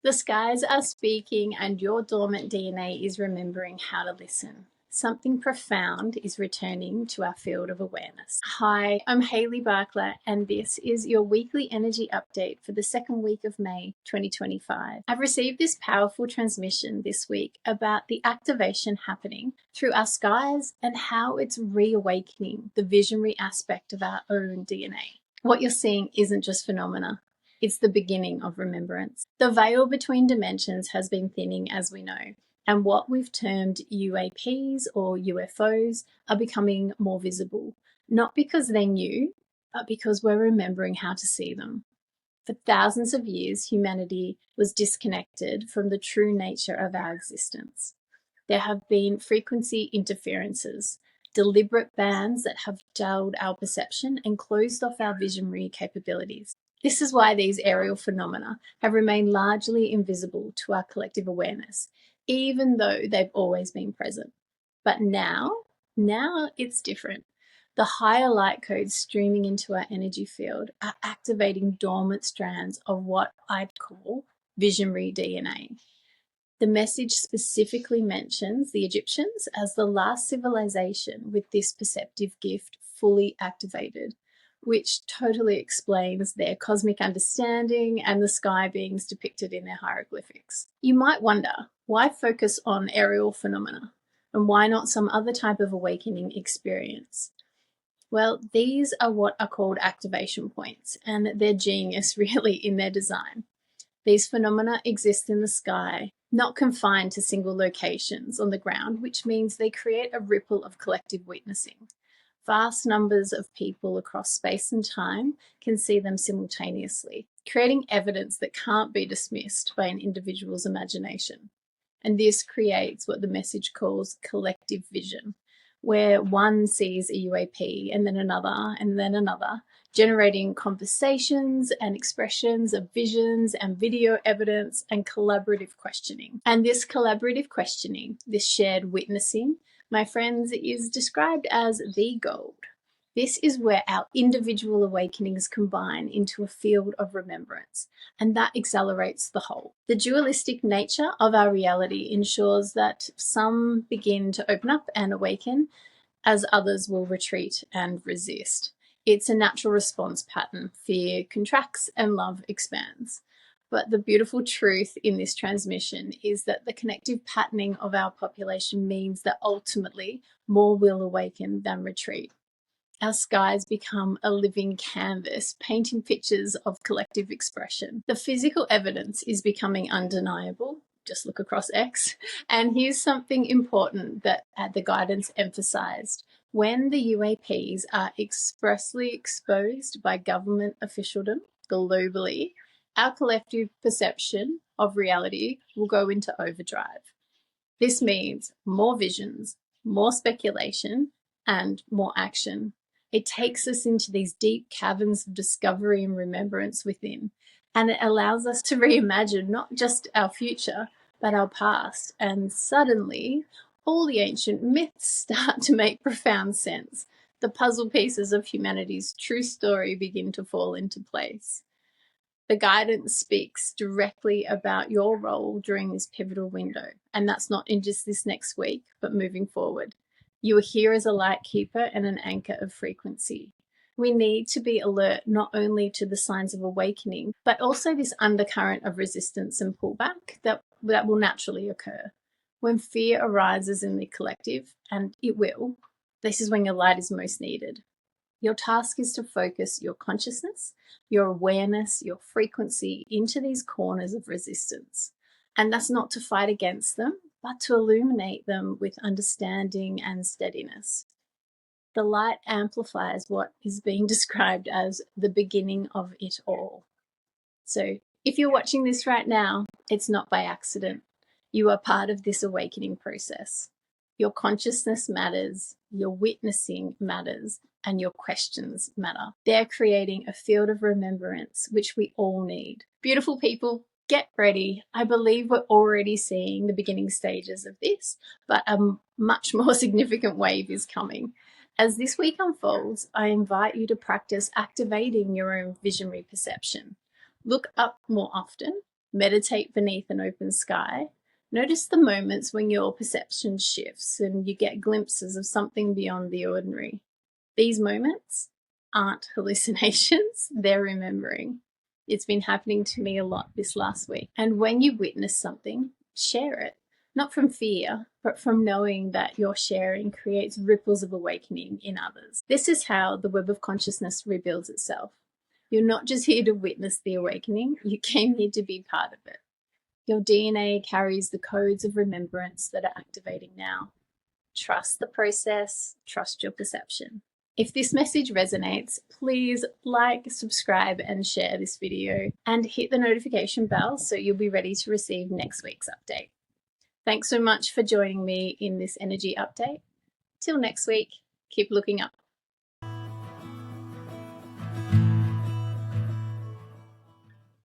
The skies are speaking and your dormant DNA is remembering how to listen. Something profound is returning to our field of awareness. Hi, I'm Hayley Barkla, and this is your weekly energy update for the second week of May 2025. I've received this powerful transmission this week about the activation happening through our skies and how it's reawakening the visionary aspect of our own DNA. What you're seeing isn't just phenomena. It's the beginning of remembrance. The veil between dimensions has been thinning, as we know, and what we've termed UAPs or UFOs are becoming more visible, not because they're new, but because we're remembering how to see them. For thousands of years, humanity was disconnected from the true nature of our existence. There have been frequency interferences, deliberate bans that have dulled our perception and closed off our visionary capabilities. This is why these aerial phenomena have remained largely invisible to our collective awareness, even though they've always been present. But now it's different. The higher light codes streaming into our energy field are activating dormant strands of what I'd call visionary DNA. The message specifically mentions the Egyptians as the last civilization with this perceptive gift fully activated, which totally explains their cosmic understanding and the sky beings depicted in their hieroglyphics. You might wonder, why focus on aerial phenomena? And why not some other type of awakening experience? Well, these are what are called activation points, and they're genius really in their design. These phenomena exist in the sky, not confined to single locations on the ground, which means they create a ripple of collective witnessing. Vast numbers of people across space and time can see them simultaneously, creating evidence that can't be dismissed by an individual's imagination. And this creates what the message calls collective vision, where one sees a UAP and then another, generating conversations and expressions of visions and video evidence and collaborative questioning. And this collaborative questioning, this shared witnessing, my friends, is described as the gold. This is where our individual awakenings combine into a field of remembrance, and that accelerates the whole. The dualistic nature of our reality ensures that some begin to open up and awaken, as others will retreat and resist. It's a natural response pattern. Fear contracts and love expands. But the beautiful truth in this transmission is that the connective patterning of our population means that ultimately more will awaken than retreat. Our skies become a living canvas, painting pictures of collective expression. The physical evidence is becoming undeniable. Just look across X. And here's something important that the guidance emphasized. When the UAPs are expressly exposed by government officialdom globally, our collective perception of reality will go into overdrive. This means more visions, more speculation, and more action. It takes us into these deep caverns of discovery and remembrance within, and it allows us to reimagine not just our future, but our past. And suddenly, all the ancient myths start to make profound sense. The puzzle pieces of humanity's true story begin to fall into place. The guidance speaks directly about your role during this pivotal window, and that's not in just this next week, but moving forward. You are here as a light keeper and an anchor of frequency. We need to be alert not only to the signs of awakening, but also this undercurrent of resistance and pullback that will naturally occur. When fear arises in the collective, and it will, this is when your light is most needed. Your task is to focus your consciousness, your awareness, your frequency into these corners of resistance. And that's not to fight against them, but to illuminate them with understanding and steadiness. The light amplifies what is being described as the beginning of it all. So if you're watching this right now, it's not by accident. You are part of this awakening process. Your consciousness matters, your witnessing matters, and your questions matter. They're creating a field of remembrance, which we all need. Beautiful people, get ready. I believe we're already seeing the beginning stages of this, but a much more significant wave is coming. As this week unfolds, I invite you to practice activating your own visionary perception. Look up more often, Meditate beneath an open sky. Notice the moments when your perception shifts and you get glimpses of something beyond the ordinary. These moments aren't hallucinations, they're remembering. It's been happening to me a lot this last week. And when you witness something, share it. Not from fear, but from knowing that your sharing creates ripples of awakening in others. This is how the web of consciousness rebuilds itself. You're not just here to witness the awakening, you came here to be part of it. Your DNA carries the codes of remembrance that are activating now. Trust the process, trust your perception. If this message resonates, please like, subscribe, and share this video, and hit the notification bell so you'll be ready to receive next week's update. Thanks so much for joining me in this energy update. Till next week, keep looking up.